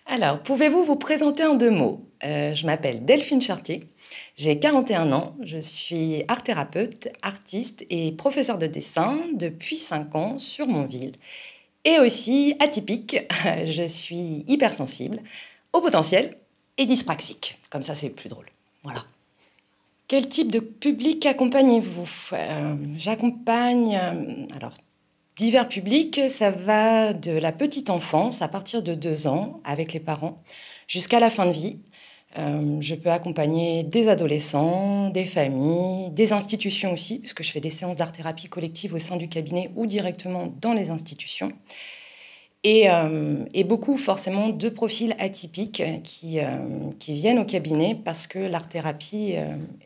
Alors, pouvez-vous vous présenter en 2 mots? Je m'appelle Delphine Chartier, j'ai 41 ans, je suis art thérapeute, artiste et professeure de dessin depuis 5 ans sur Montville. Et aussi atypique, je suis hypersensible, au potentiel et dyspraxique. Comme ça, c'est plus drôle. Voilà. Quel type de public accompagnez-vous? J'accompagne divers publics, ça va de la petite enfance, à partir de 2 ans, avec les parents, jusqu'à la fin de vie. Je peux accompagner des adolescents, des familles, des institutions aussi, puisque je fais des séances d'art-thérapie collective au sein du cabinet ou directement dans les institutions. Et beaucoup, forcément, de profils atypiques qui viennent au cabinet parce que l'art-thérapie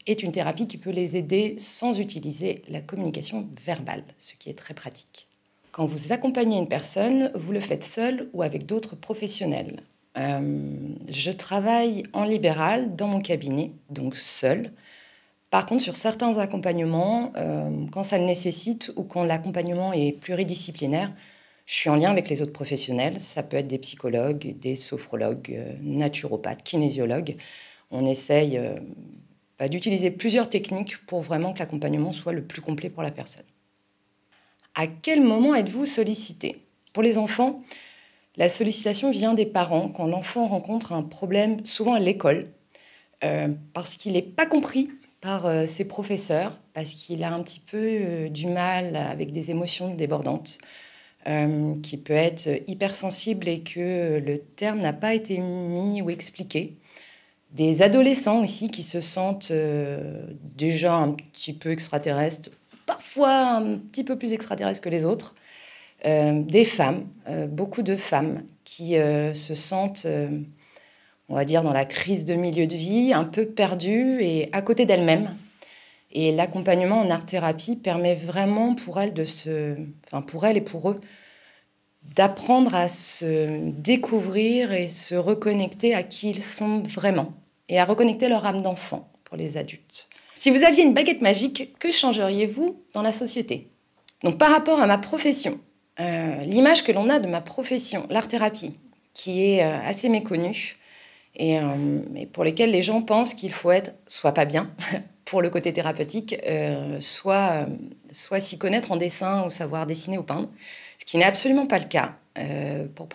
est une thérapie qui peut les aider sans utiliser la communication verbale, ce qui est très pratique. Quand vous accompagnez une personne, vous le faites seul ou avec d'autres professionnels. Je travaille en libéral dans mon cabinet, donc seul. Par contre, sur certains accompagnements, quand ça le nécessite ou quand l'accompagnement est pluridisciplinaire, je suis en lien avec les autres professionnels. Ça peut être des psychologues, des sophrologues, naturopathes, kinésiologues. On essaye d'utiliser plusieurs techniques pour vraiment que l'accompagnement soit le plus complet pour la personne. À quel moment êtes-vous sollicité? Pour les enfants, la sollicitation vient des parents quand l'enfant rencontre un problème, souvent à l'école, parce qu'il n'est pas compris par ses professeurs, parce qu'il a un petit peu du mal avec des émotions débordantes, qui peut être hypersensible et que le terme n'a pas été mis ou expliqué. Des adolescents aussi qui se sentent déjà un petit peu extraterrestres, parfois un petit peu plus extraterrestres que les autres. Des femmes, beaucoup de femmes qui se sentent, on va dire, dans la crise de milieu de vie, un peu perdues et à côté d'elles-mêmes. Et l'accompagnement en art-thérapie permet vraiment pour elles pour elles et pour eux, d'apprendre à se découvrir et se reconnecter à qui ils sont vraiment et à reconnecter leur âme d'enfant pour les adultes. Si vous aviez une baguette magique, que changeriez-vous dans la société? Donc par rapport à ma profession, l'image que l'on a de ma profession, l'art-thérapie, qui est assez méconnue et pour lesquelles les gens pensent qu'il faut être soit pas bien pour le côté thérapeutique, soit s'y connaître en dessin ou savoir dessiner ou peindre, ce qui n'est absolument pas le cas. Pour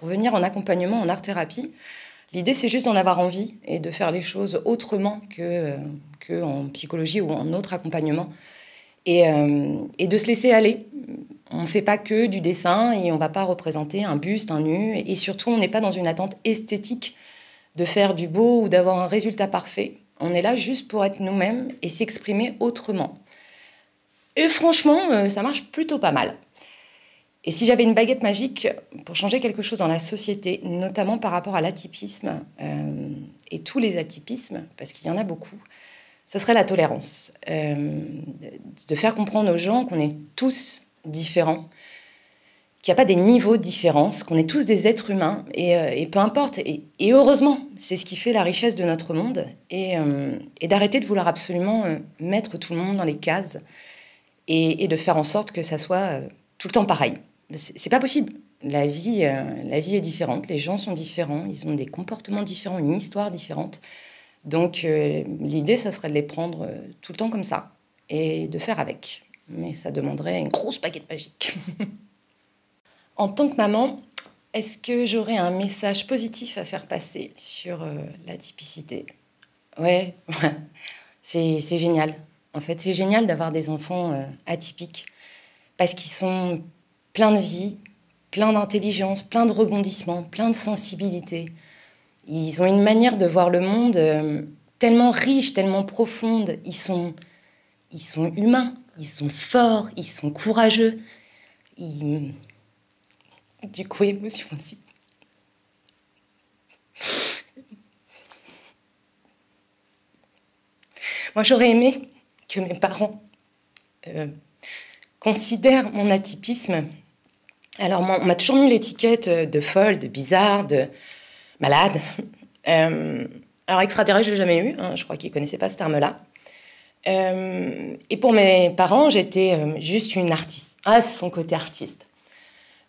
venir en accompagnement en art-thérapie, l'idée c'est juste d'en avoir envie et de faire les choses autrement que en psychologie ou en autre accompagnement et de se laisser aller. On ne fait pas que du dessin et on ne va pas représenter un buste, un nu, et surtout on n'est pas dans une attente esthétique de faire du beau ou d'avoir un résultat parfait. On est là juste pour être nous-mêmes et s'exprimer autrement. Et franchement, ça marche plutôt pas mal. Et si j'avais une baguette magique pour changer quelque chose dans la société, notamment par rapport à l'atypisme et tous les atypismes, parce qu'il y en a beaucoup, ce serait la tolérance. De faire comprendre aux gens qu'on est tous différents, qu'il n'y a pas des niveaux de différence, qu'on est tous des êtres humains, et peu importe. Et heureusement, c'est ce qui fait la richesse de notre monde, et d'arrêter de vouloir absolument mettre tout le monde dans les cases, et de faire en sorte que ça soit tout le temps pareil. C'est pas possible. La vie est différente, les gens sont différents, ils ont des comportements différents, une histoire différente. Donc l'idée, ça serait de les prendre tout le temps comme ça, et de faire avec. Mais ça demanderait une grosse baguette magique. En tant que maman, est-ce que j'aurais un message positif à faire passer sur la typicité? Ouais, c'est génial. En fait, c'est génial d'avoir des enfants atypiques parce qu'ils sont pleins de vie, pleins d'intelligence, pleins de rebondissements, pleins de sensibilité. Ils ont une manière de voir le monde tellement riche, tellement profonde. Ils sont humains, ils sont forts, ils sont courageux. Du coup, émotion aussi. Moi, j'aurais aimé que mes parents considèrent mon atypisme. Alors, on m'a toujours mis l'étiquette de folle, de bizarre, de malade. Alors, extraterrestre, je l'ai jamais eu. Je crois qu'ils connaissaient pas ce terme-là. Et pour mes parents, j'étais juste une artiste. Ah, c'est son côté artiste.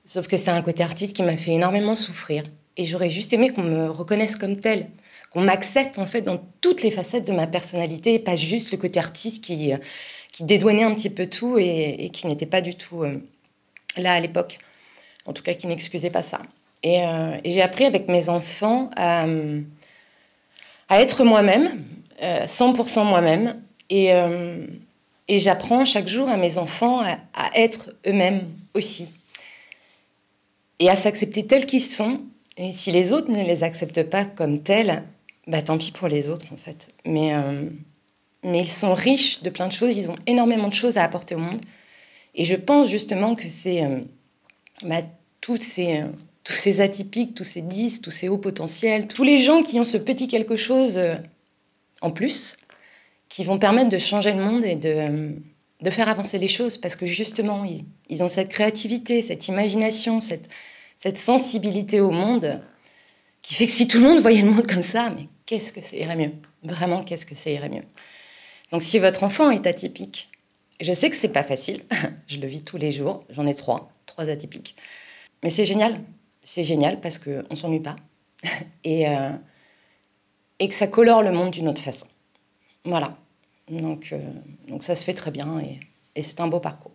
Sauf que c'est un côté artiste qui m'a fait énormément souffrir. Et j'aurais juste aimé qu'on me reconnaisse comme telle, qu'on m'accepte en fait dans toutes les facettes de ma personnalité, et pas juste le côté artiste qui dédouanait un petit peu tout et qui n'était pas du tout là à l'époque. En tout cas, qui n'excusait pas ça. Et j'ai appris avec mes enfants à être moi-même, 100% moi-même. Et j'apprends chaque jour à mes enfants à être eux-mêmes aussi. Et à s'accepter tels qu'ils sont. Et si les autres ne les acceptent pas comme tels, bah tant pis pour les autres en fait. Mais ils sont riches de plein de choses, ils ont énormément de choses à apporter au monde. Et je pense justement que c'est tous ces atypiques, tous ces 10, tous ces hauts potentiels, tous les gens qui ont ce petit quelque chose en plus, qui vont permettre de changer le monde et de faire avancer les choses. Parce que justement, ils ont cette créativité, cette imagination, cette sensibilité au monde, qui fait que si tout le monde voyait le monde comme ça, mais qu'est-ce que ça irait mieux? Vraiment, qu'est-ce que ça irait mieux? Donc si votre enfant est atypique, je sais que c'est pas facile, je le vis tous les jours, j'en ai trois atypiques. Mais c'est génial parce qu'on ne s'ennuie pas et que ça colore le monde d'une autre façon. Voilà, donc ça se fait très bien et c'est un beau parcours.